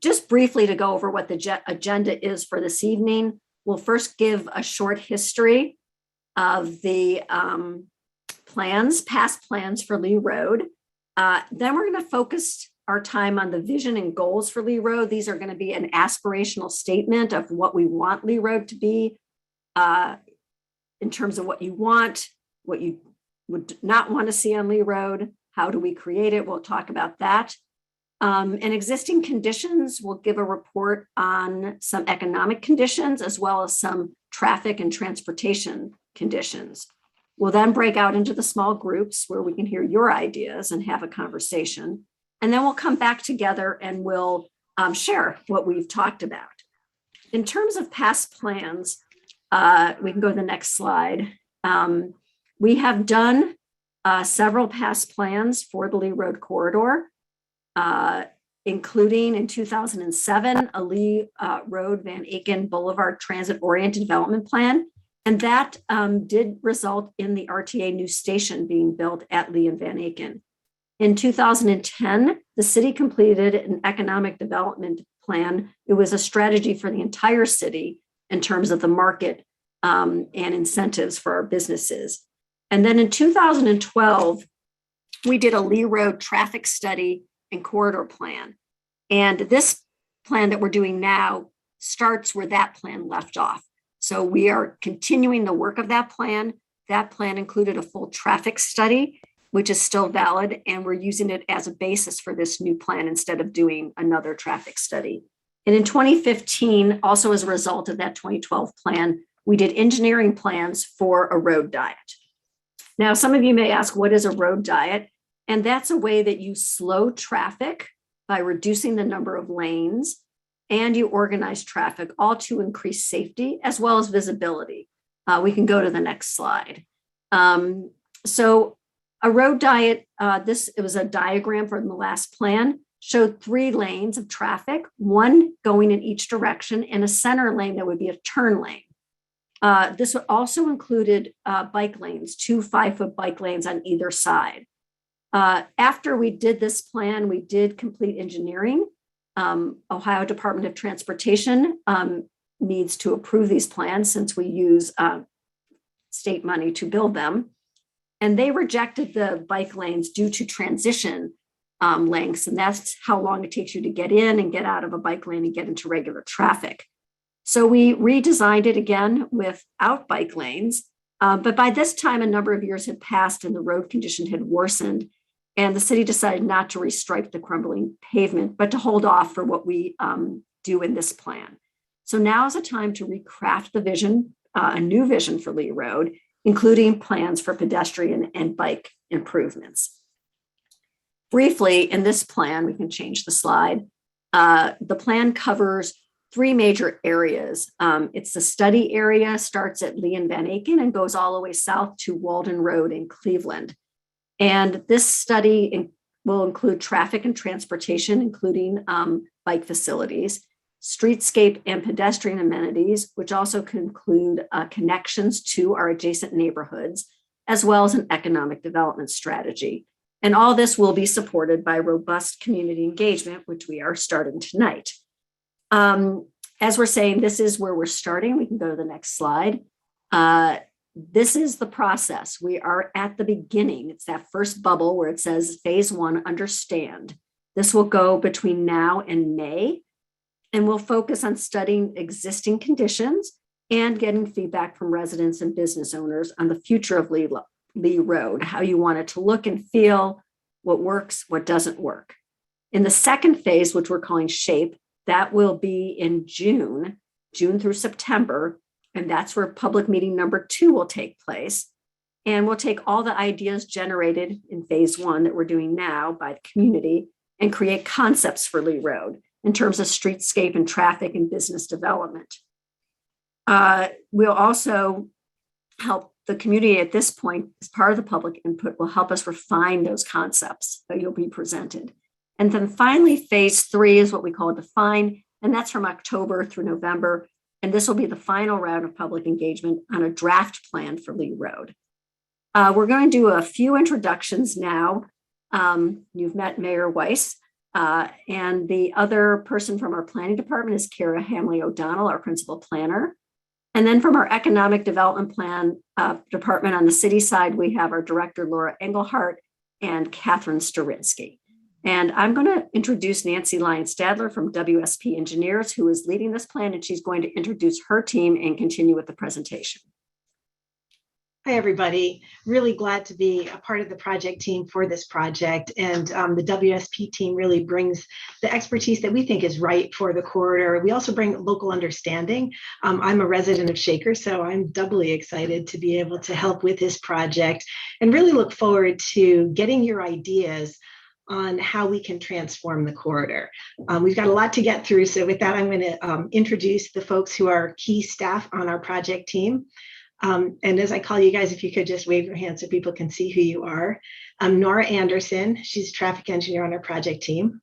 just briefly to go over what the agenda is for this evening, we'll first give a short history of the past plans for Lee Road. Then we're going to focus our time on the vision and goals for Lee Road. These are going to be an aspirational statement of what we want Lee Road to be in terms of what you want, what you would not want to see on Lee Road. How do we create it? We'll talk about that. And existing conditions, we'll give a report on some economic conditions as well as some traffic and transportation conditions. We'll then break out into the small groups where we can hear your ideas and have a conversation. And then we'll come back together and we'll share what we've talked about. In terms of past plans, we can go to the next slide. We have done several past plans for the Lee Road corridor, including in 2007, a Lee Road Van Aken Boulevard Transit-Oriented Development Plan. And that did result in the RTA new station being built at Lee and Van Aken. In 2010, the city completed an economic development plan. It was a strategy for the entire city in terms of the market and incentives for our businesses. And then in 2012, we did a Lee Road traffic study and corridor plan. And this plan that we're doing now starts where that plan left off. So we are continuing the work of that plan. That plan included a full traffic study, which is still valid, and we're using it as a basis for this new plan instead of doing another traffic study. And in 2015, also as a result of that 2012 plan, we did engineering plans for a road diet. Now, some of you may ask, what is a road diet? And that's a way that you slow traffic by reducing the number of lanes, and you organize traffic, all to increase safety as well as visibility. We can go to the next slide. So a road diet, it was a diagram from the last plan, showed 3 lanes of traffic, one going in each direction, and a center lane that would be a turn lane. This also included bike lanes, 2 5-foot bike lanes on either side. After we did this plan, we did complete engineering. Ohio Department of Transportation needs to approve these plans since we use state money to build them. And they rejected the bike lanes due to transition lengths. And that's how long it takes you to get in and get out of a bike lane and get into regular traffic. So we redesigned it again without bike lanes. But by this time, a number of years had passed and the road condition had worsened. And the city decided not to restripe the crumbling pavement, but to hold off for what we do in this plan. So now is a time to recraft the vision, a new vision for Lee Road, including plans for pedestrian and bike improvements. Briefly, in this plan, we can change the slide. The plan covers 3 major areas. It's the study area, starts at Lee and Van Aken and goes all the way south to Walden Road in Cleveland. And this study will include traffic and transportation, including bike facilities, streetscape and pedestrian amenities, which also can include connections to our adjacent neighborhoods, as well as an economic development strategy. And all this will be supported by robust community engagement, which we are starting tonight. As we're saying, this is where we're starting. We can go to the next slide. This is the process. We are at the beginning. It's that first bubble where it says phase 1, understand. This will go between now and May, and we'll focus on studying existing conditions and getting feedback from residents and business owners on the future of Lee Road, how you want it to look and feel, what works, what doesn't work. In the second phase, which we're calling shape, that will be in June through September. And that's where public meeting number 2 will take place. And we'll take all the ideas generated in phase 1 that we're doing now by the community and create concepts for Lee Road in terms of streetscape and traffic and business development. We'll also help the community at this point, as part of the public input, will help us refine those concepts that you'll be presented. And then finally, phase 3 is what we call define, and that's from October through November. And this will be the final round of public engagement on a draft plan for Lee Road. We're going to do a few introductions now. You've met Mayor Weiss. And the other person from our planning department is Kara Hamley O'Donnell, our principal planner. And then from our economic development plan department on the city side, we have our director, Laura Engelhardt, and Catherine Storinsky. And I'm going to introduce Nancy Lyon-Stadler from WSP Engineers, who is leading this plan, and she's going to introduce her team and continue with the presentation. Hi, everybody. Really glad to be a part of the project team for this project. And the WSP team really brings the expertise that we think is right for the corridor. We also bring local understanding. I'm a resident of Shaker, so I'm doubly excited to be able to help with this project and really look forward to getting your ideas on how we can transform the corridor. We've got a lot to get through. So with that, I'm going to introduce the folks who are key staff on our project team. And as I call you guys, if you could just wave your hand so people can see who you are. Nora Anderson, she's a traffic engineer on our project team.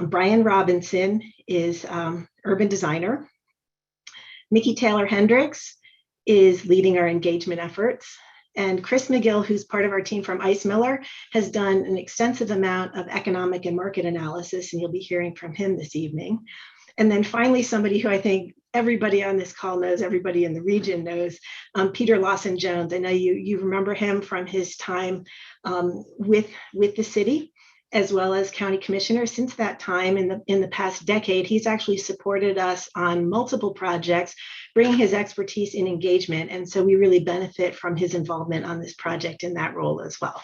Brian Robinson is urban designer. Mickey Taylor Hendricks is leading our engagement efforts. And Chris McGill, who's part of our team from Ice Miller, has done an extensive amount of economic and market analysis, and you'll be hearing from him this evening. And then finally, somebody who I think everybody on this call knows, everybody in the region knows, Peter Lawson Jones. I know you remember him from his time with the city, as well as county commissioner. Since that time, in the past decade, he's actually supported us on multiple projects, bringing his expertise in engagement. And so we really benefit from his involvement on this project in that role as well.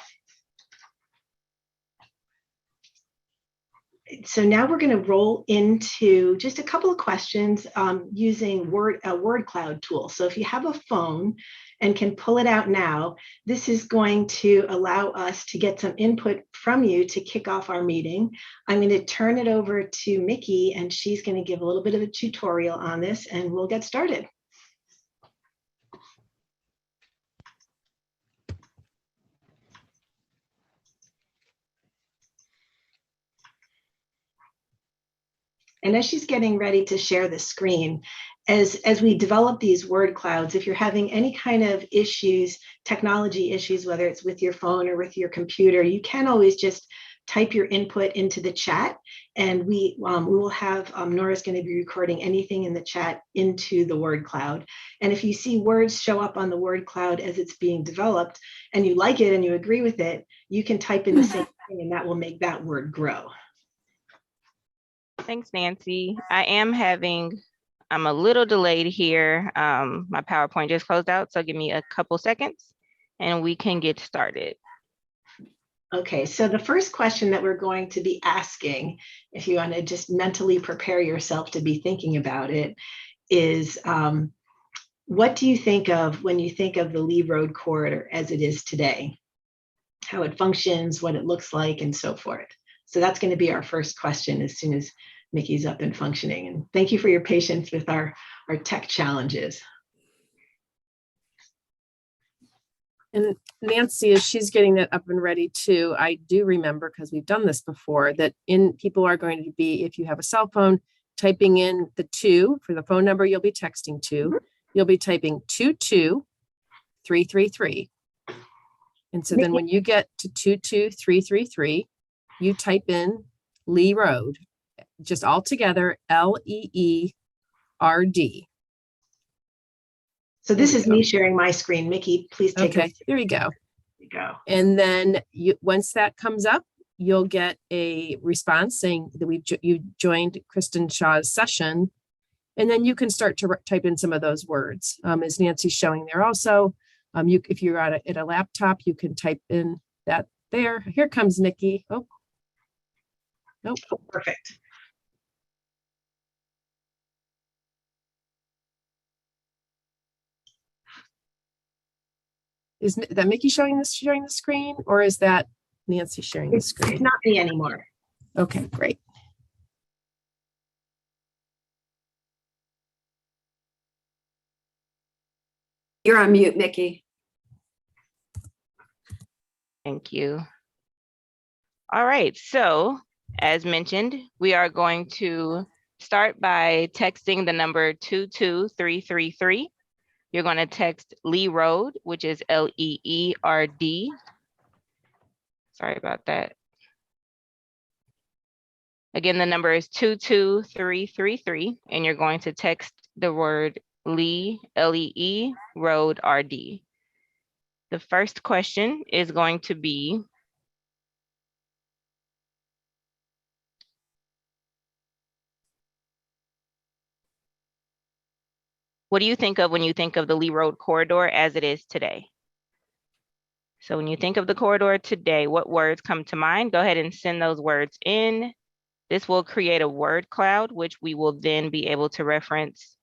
So now we're going to roll into just a couple of questions using a word cloud tool. So if you have a phone and can pull it out now, this is going to allow us to get some input from you to kick off our meeting. I'm going to turn it over to Mickey, and she's going to give a little bit of a tutorial on this, and we'll get started. And as she's getting ready to share the screen, as we develop these word clouds, if you're having any kind of issues, technology issues, whether it's with your phone or with your computer, you can always just type your input into the chat, and we will have, Nora's going to be recording anything in the chat into the word cloud. And if you see words show up on the word cloud as it's being developed, and you like it and you agree with it, you can type in the same thing, and that will make that word grow. Thanks, Nancy. I'm a little delayed here. My PowerPoint just closed out, so give me a couple seconds and we can get started. Okay, so the first question that we're going to be asking, if you want to just mentally prepare yourself to be thinking about it, is what do you think of when you think of the Lee Road corridor as it is today? How it functions, what it looks like, and so forth. So that's going to be our first question as soon as Mickey's up and functioning. And thank you for your patience with our tech challenges. And Nancy, as she's getting that up and ready too, I do remember, because we've done this before, that people are going to be, if you have a cell phone, typing in the 2 for the phone number you'll be texting to. You'll be typing 22333. And so then when you get to 22333, you type in Lee Road, just all together, LEERD. So this is me sharing my screen. Mickey, please take it. Okay, there you go. There you go. And then once that comes up, you'll get a response saying that you joined Kristen Shaw's session. And then you can start to type in some of those words. As Nancy's showing there also, if you're at a laptop, you can type in that there. Here comes Mickey. Oh, nope. Oh, perfect. Is that Mickey sharing the screen, or is that Nancy sharing the screen? It's not me anymore. Okay, great. You're on mute, Mickey. Thank you. All right, so as mentioned, we are going to start by texting the number 22333. You're going to text Lee Road, which is LEERD. Sorry about that. Again, the number is 22333, and you're going to text the word Lee, L-E-E, Road, R-D. The first question is going to be, what do you think of when you think of the Lee Road corridor as it is today? So when you think of the corridor today, what words come to mind? Go ahead and send those words in. This will create a word cloud, which we will then be able to reference.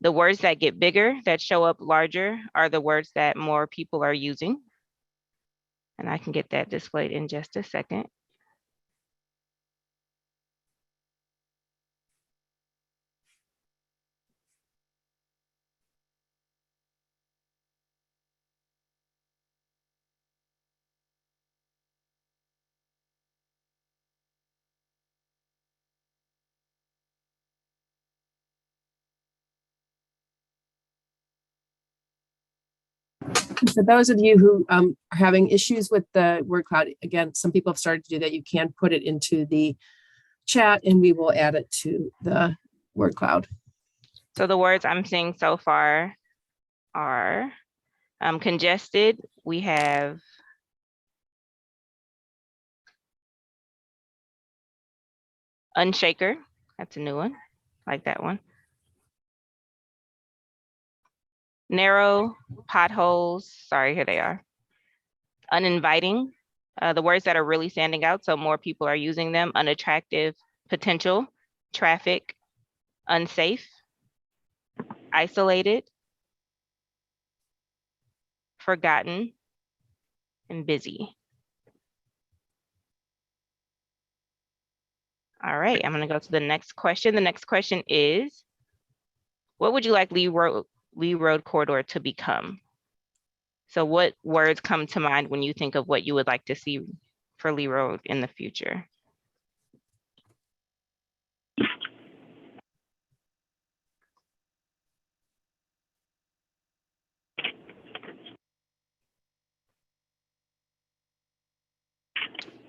The words that get bigger, that show up larger, are the words that more people are using. And I can get that displayed in just a second. For those of you who are having issues with the word cloud, again, some people have started to do that. You can put it into the chat and we will add it to the word cloud. So the words I'm seeing so far are congested. We have unshaker. That's a new one. I like that one. Narrow, potholes. Sorry, here they are. Uninviting. The words that are really standing out, so more people are using them. Unattractive, potential, traffic, unsafe, isolated, forgotten, and busy. All right, I'm gonna go to the next question. The next question is, what would you like Lee Road corridor to become? So what words come to mind when you think of what you would like to see for Lee Road in the future?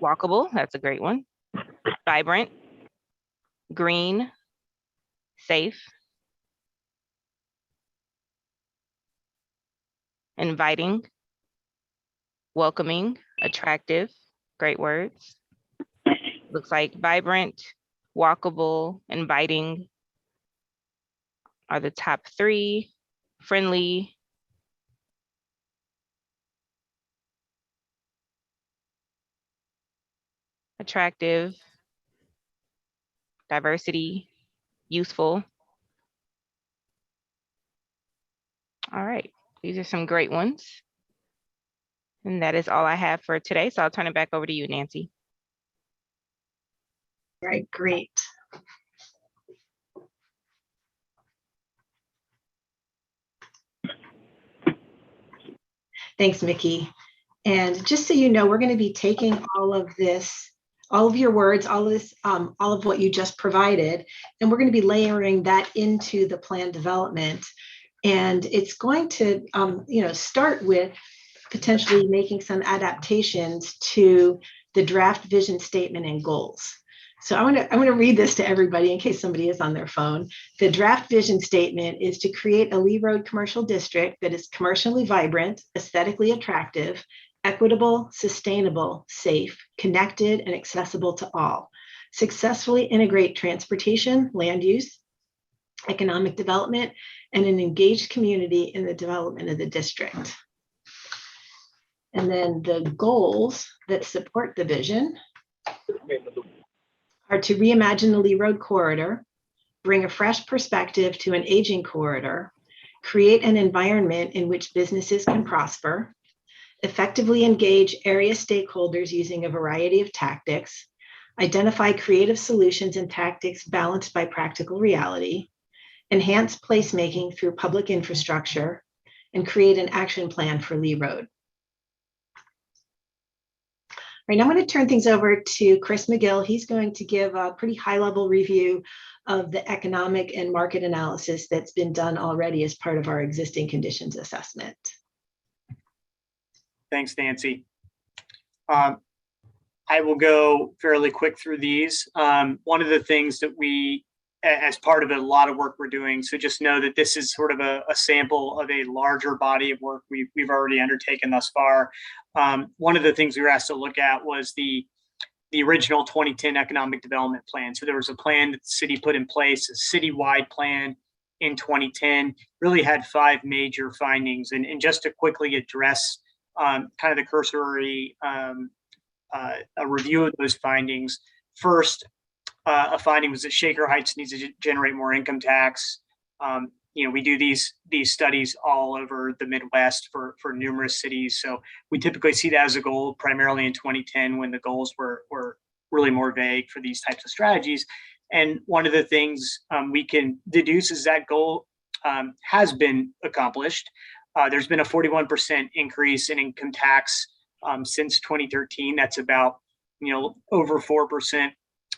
Walkable, that's a great one. Vibrant, green, safe, inviting, welcoming, attractive, great words. Looks like vibrant, walkable, inviting are the top three. Friendly, attractive, diversity, useful. All right, these are some great ones. And that is all I have for today. So I'll turn it back over to you, Nancy. All right, great. Thanks, Mickey. And just so you know, we're going to be taking all of this, all of your words, all of this, all of what you just provided, and we're going to be layering that into the plan development. And it's going to, start with potentially making some adaptations to the draft vision statement and goals. So I want to read this to everybody in case somebody is on their phone. The draft vision statement is to create a Lee Road commercial district that is commercially vibrant, aesthetically attractive, equitable, sustainable, safe, connected, and accessible to all. Successfully integrate transportation, land use, economic development, and an engaged community in the development of the district. And then the goals that support the vision are to reimagine the Lee Road corridor, bring a fresh perspective to an aging corridor, create an environment in which businesses can prosper, effectively engage area stakeholders using a variety of tactics, identify creative solutions and tactics balanced by practical reality, enhance placemaking through public infrastructure, and create an action plan for Lee Road. Right, now I'm going to turn things over to Chris McGill. He's going to give a pretty high-level review of the economic and market analysis that's been done already as part of our existing conditions assessment. Thanks, Nancy. I I will go fairly quick through these. One of the things that we, as part of a lot of work we're doing, so just know that this is sort of a sample of a larger body of work we've already undertaken thus far. One of the things we were asked to look at was the original 2010 economic development plan. So there was a plan that the city put in place, a citywide plan in 2010, really had 5 major findings. And just to quickly address kind of the cursory a review of those findings. First, a finding was that Shaker Heights needs to generate more income tax. We do these studies all over the Midwest for numerous cities. So we typically see that as a goal, primarily in 2010, when the goals were really more vague for these types of strategies. And one of the things we can deduce is that goal has been accomplished. There's been a 41% increase in income tax since 2013. That's about, over 4%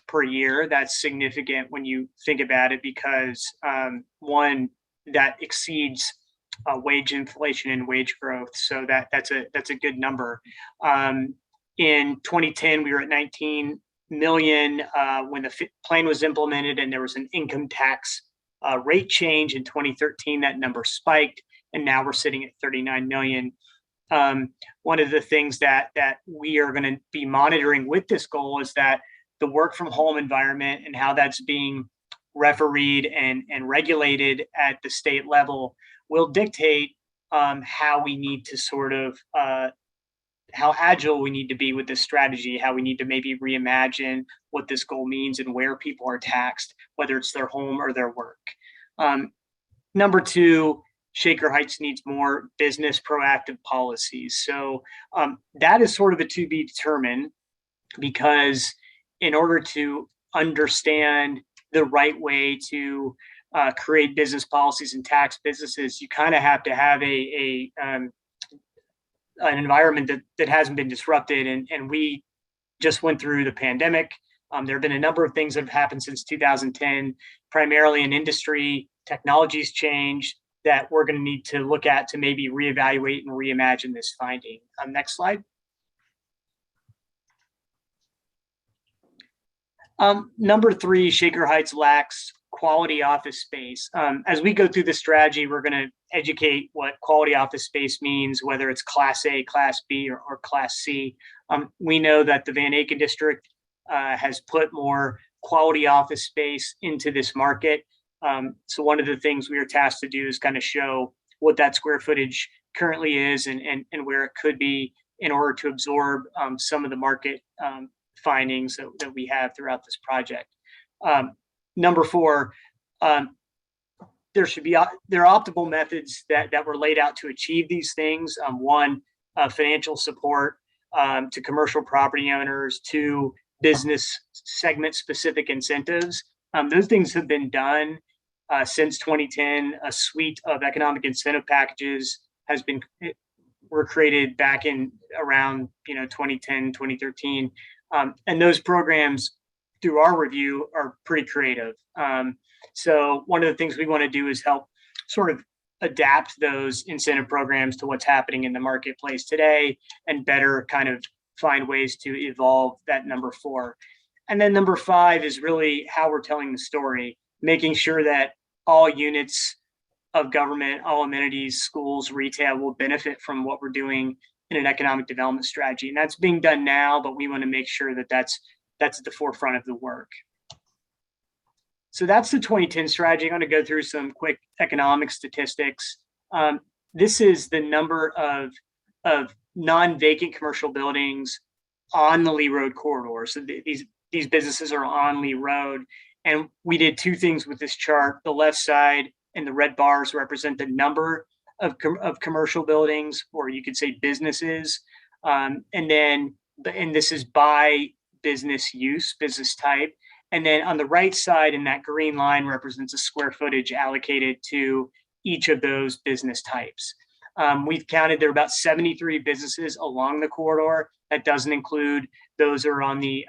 per year. That's significant when you think about it, because one, that exceeds wage inflation and wage growth. So that's a good number. In 2010, we were at 19 million when the plan was implemented, and there was an income tax rate change in 2013. That number spiked, and now we're sitting at 39 million. One of the things that we are going to be monitoring with this goal is that the work from home environment and how that's being refereed and regulated at the state level will dictate how we need to sort of how agile we need to be with this strategy, how we need to maybe reimagine what this goal means and where people are taxed, whether it's their home or their work. Number 2, Shaker Heights needs more business proactive policies. So that is sort of a to be determined, because in order to understand the right way to create business policies and tax businesses, you kind of have to have an environment that hasn't been disrupted. And we just went through the pandemic. There have been a number of things that have happened since 2010, primarily in industry. Technology's changed that we're going to need to look at to maybe reevaluate and reimagine this finding. Next slide. Number 3, Shaker Heights lacks quality office space. As we go through the strategy, we're going to educate what quality office space means, whether it's Class A, Class B, or Class C. We know that the Van Aken district has put more quality office space into this market. So one of the things we are tasked to do is kind of show what that square footage currently is and where it could be in order to absorb some of the market findings that we have throughout this project. Number 4, there are optimal methods that were laid out to achieve these things. One, financial support to commercial property owners, 2, business segment specific incentives. Those things have been done since 2010. A suite of economic incentive packages were created back in around 2010, 2013. And those programs, through our review, are pretty creative. So one of the things we want to do is help sort of adapt those incentive programs to what's happening in the marketplace today and better kind of find ways to evolve that number 4. And then number 5 is really how we're telling the story, making sure that all units of government, all amenities, schools, retail will benefit from what we're doing in an economic development strategy. And that's being done now, but we want to make sure that that's at the forefront of the work. So that's the 2010 strategy. I'm going to go through some quick economic statistics. This is the number of non-vacant commercial buildings on the Lee Road corridor. So these businesses are on Lee Road. And we did 2 things with this chart. The left side and the red bars represent the number of commercial buildings, or you could say businesses. And this is by business use, business type. And then on the right side, in that green line, represents a square footage allocated to each of those business types. We've counted there are about 73 businesses along the corridor. That doesn't include those that are on the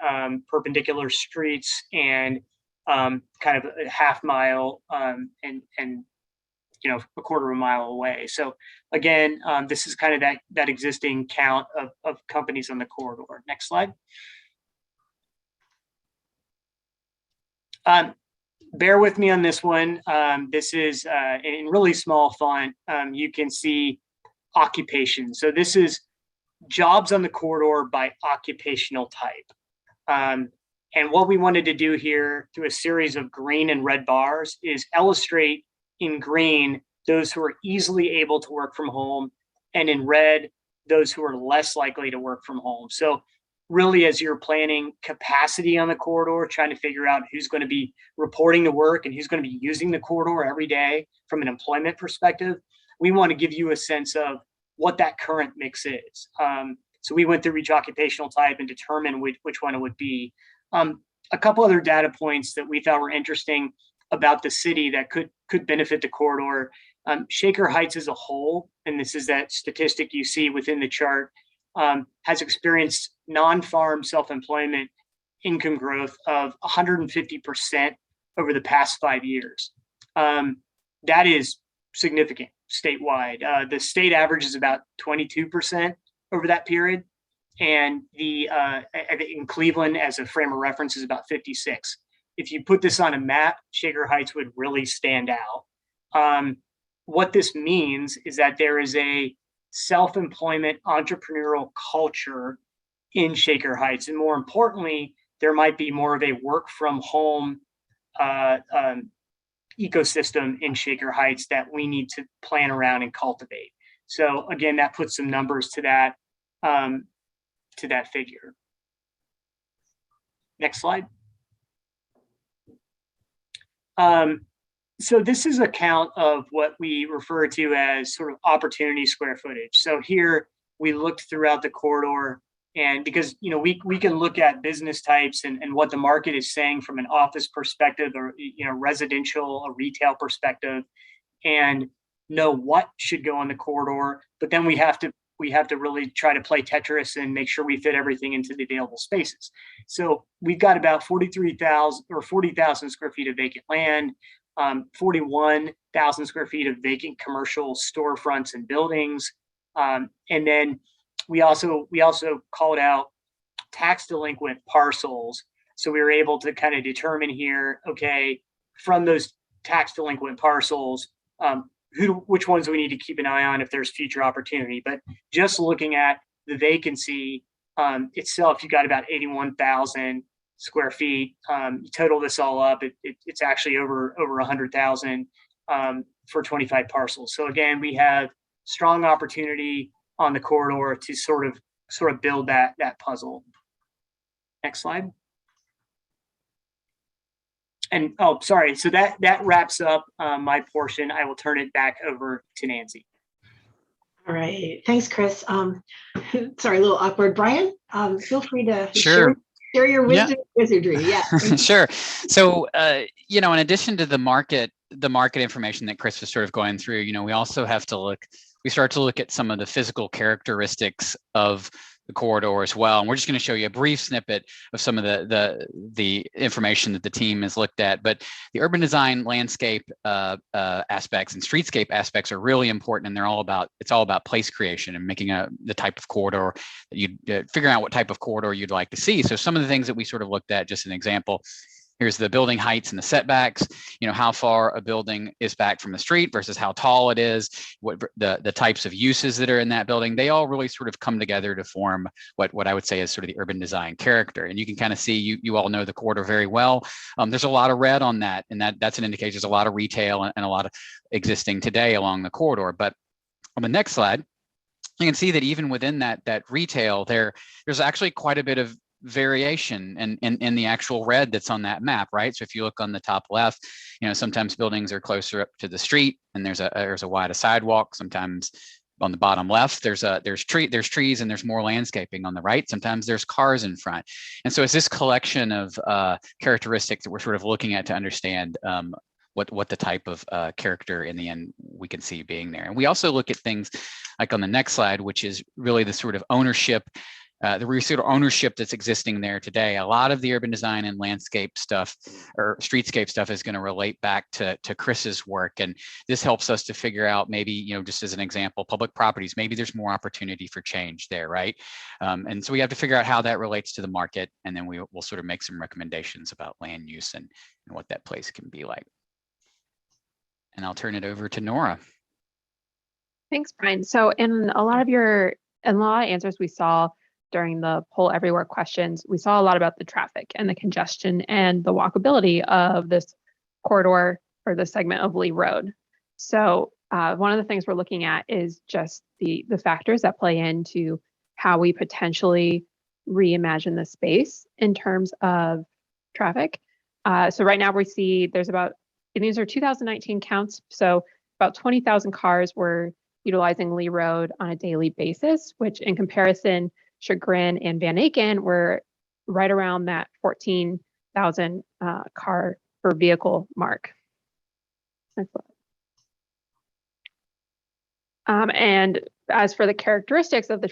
perpendicular streets and kind of a half mile and a quarter of a mile away. So again, this is kind of that existing count of companies on the corridor. Next slide. Bear with me on this one. This is in really small font. You can see occupation. So this is jobs on the corridor by occupational type. And what we wanted to do here through a series of green and red bars is illustrate in green those who are easily able to work from home, and in red, those who are less likely to work from home. So really, as you're planning capacity on the corridor, trying to figure out who's going to be reporting to work and who's going to be using the corridor every day from an employment perspective, we want to give you a sense of what that current mix is. So we went through each occupational type and determined which one it would be. A couple other data points that we thought were interesting about the city that could benefit the corridor. Shaker Heights as a whole, and this is that statistic you see within the chart, has experienced non-farm self-employment income growth of 150% over the past 5 years. That is significant statewide. The state average is about 22% over that period. And in Cleveland, as a frame of reference, is about 56. If you put this on a map, Shaker Heights would really stand out. What this means is that there is a self-employment entrepreneurial culture in Shaker Heights. And more importantly, there might be more of a work from home ecosystem in Shaker Heights that we need to plan around and cultivate. So again, that puts some numbers to that figure. Next slide. So this is a count of what we refer to as sort of opportunity square footage. So here we looked throughout the corridor, and because we can look at business types and what the market is saying from an office perspective, or residential, a retail perspective, and know what should go on the corridor. But then we have to really try to play Tetris and make sure we fit everything into the available spaces. So we've got about 43,000 or 40,000 square feet of vacant land, 41,000 square feet of vacant commercial storefronts and buildings. And then we also called out tax delinquent parcels. So we were able to kind of determine here, okay, from those tax delinquent parcels, which ones we need to keep an eye on if there's future opportunity. But just looking at the vacancy itself, you got about 81,000 square feet. You total this all up, it's actually over 100,000 for 25 parcels. So again, we have strong opportunity on the corridor to sort of build that puzzle. Next slide. And sorry. So that wraps up my portion. I will turn it back over to Nancy. All right. Thanks, Chris. Sorry, a little awkward. Brian, feel free to Sure. share your wisdom and wizardry. Yeah. Sure. So, in addition to the market information that Chris was sort of going through, we also have to start to look at some of the physical characteristics of the corridor as well. And we're just going to show you a brief snippet of some of the information that the team has looked at. But the urban design, landscape aspects and streetscape aspects are really important, and it's all about place creation and making the type of corridor that you figuring out what type of corridor you'd like to see. So some of the things that we sort of looked at, just an example. Here's the building heights and the setbacks, how far a building is back from the street versus how tall it is, what the types of uses that are in that building. They all really sort of come together to form what I would say is sort of the urban design character. And you can kind of see, you all know the corridor very well. There's a lot of red on that, and that's an indication there's a lot of retail and a lot of existing today along the corridor. But on the next slide, you can see that even within that retail, there's actually quite a bit of variation in the actual red that's on that map, right? So if you look on the top left, sometimes buildings are closer up to the street and there's a wider sidewalk. Sometimes on the bottom left, there's trees and there's more landscaping. On the right, sometimes there's cars in front. And so it's this collection of characteristics that we're sort of looking at to understand what the type of character in the end we can see being there. And we also look at things like on the next slide, which is really the sort of ownership the sort of ownership that's existing there today. A lot of the urban design and landscape stuff or streetscape stuff is going to relate back to Chris's work. And this helps us to figure out maybe, you know, just as an example, public properties, maybe there's more opportunity for change there, right? And so we have to figure out how that relates to the market. And then we'll sort of make some recommendations about land use and what that place can be like. And I'll turn it over to Nora. Thanks, Brian. So in a lot of answers we saw during the poll everywhere questions, we saw a lot about the traffic and the congestion and the walkability of this corridor or the segment of Lee Road. So one of the things we're looking at is just the factors that play into how we potentially reimagine the space in terms of traffic. So right now we see there's about, and these are 2019 counts, so about 20,000 cars were utilizing Lee Road on a daily basis, which in comparison, Chagrin and Van Aken were right around that 14,000 car per vehicle mark. And as for the characteristics of the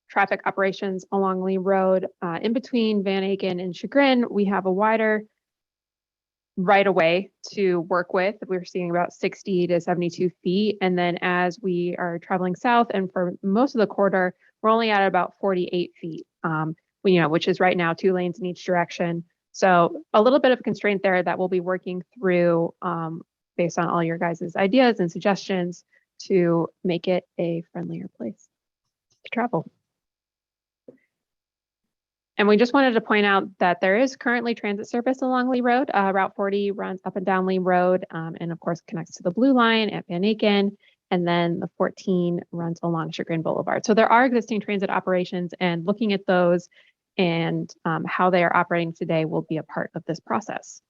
traffic operations along Lee Road, in between Van Aken and Chagrin, we have a wider right of way to work with. We're seeing about 60 to 72 feet. And then as we are traveling south, and for most of the corridor, we're only at about 48 feet, which is right now 2 lanes in each direction. So a little bit of a constraint there that we'll be working through based on all your guys' ideas and suggestions to make it a friendlier place to travel. And we just wanted to point out that there is currently transit service along Lee Road. Route 40 runs up and down Lee Road and of course connects to the Blue Line at Van Aken. And then the 14 runs along Chagrin Boulevard. So there are existing transit operations, and looking at those and how they are operating today will be a part of this process.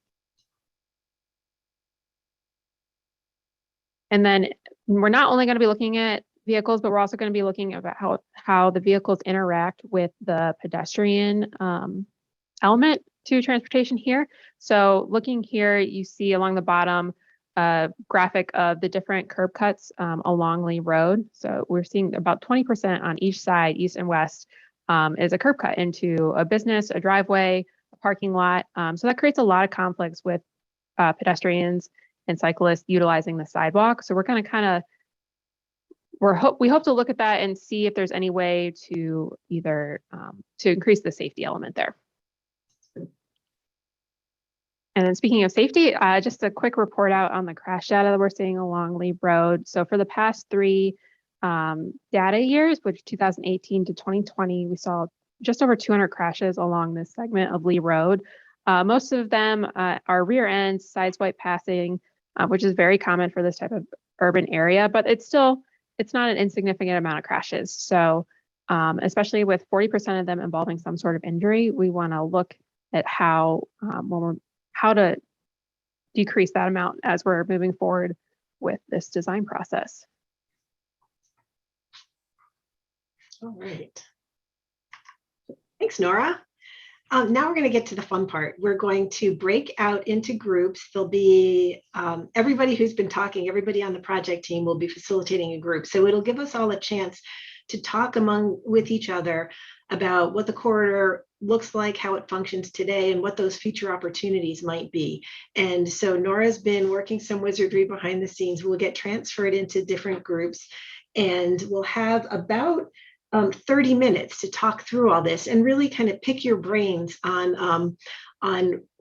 And then we're not only going to be looking at vehicles, but we're also going to be looking at how the vehicles interact with the pedestrian element to transportation here. So looking here, you see along the bottom graphic of the different curb cuts along Lee Road. So we're seeing about 20% on each side, east and west, is a curb cut into a business, a driveway, a parking lot. So that creates a lot of conflicts with pedestrians and cyclists utilizing the sidewalk. So we're going to kind of we hope to look at that and see if there's any way to either to increase the safety element there. And then speaking of safety, just a quick report out on the crash data that we're seeing along Lee Road. So for the past 3 data years, which 2018 to 2020, we saw just over 200 crashes along this segment of Lee Road. Most of them are rear ends, side swipe passing, which is very common for this type of urban area, but it's not an insignificant amount of crashes. So especially with 40% of them involving some sort of injury, we want to look at how to decrease that amount as we're moving forward with this design process. All right. Thanks, Nora. Now we're going to get to the fun part. We're going to break out into groups. There'll be everybody who's been talking, everybody on the project team will be facilitating a group. So it'll give us all a chance to talk with each other about what the corridor looks like, how it functions today, and what those future opportunities might be. And so Nora's been working some wizardry behind the scenes. We'll get transferred into different groups, and we'll have about 30 minutes to talk through all this and really kind of pick your brains on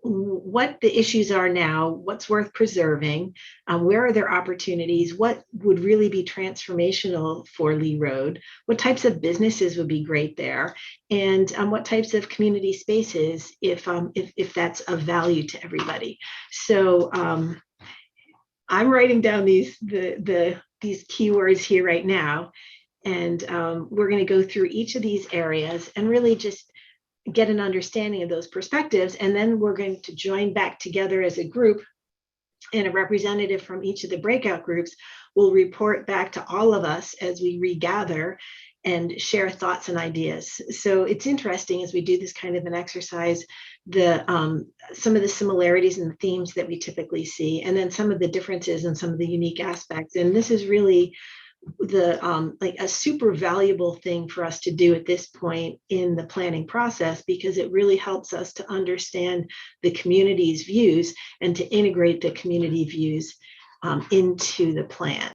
what the issues are now, what's worth preserving, where are there opportunities, what would really be transformational for Lee Road, what types of businesses would be great there, and what types of community spaces if that's of value to everybody. So I'm writing down these keywords here right now. And we're going to go through each of these areas and really just get an understanding of those perspectives. And then we're going to join back together as a group, and a representative from each of the breakout groups will report back to all of us as we regather and share thoughts and ideas. So it's interesting as we do this kind of an exercise, some of the similarities and the themes that we typically see, and then some of the differences and some of the unique aspects. And this is really like a super valuable thing for us to do at this point in the planning process, because it really helps us to understand the community's views and to integrate the community views into the plan.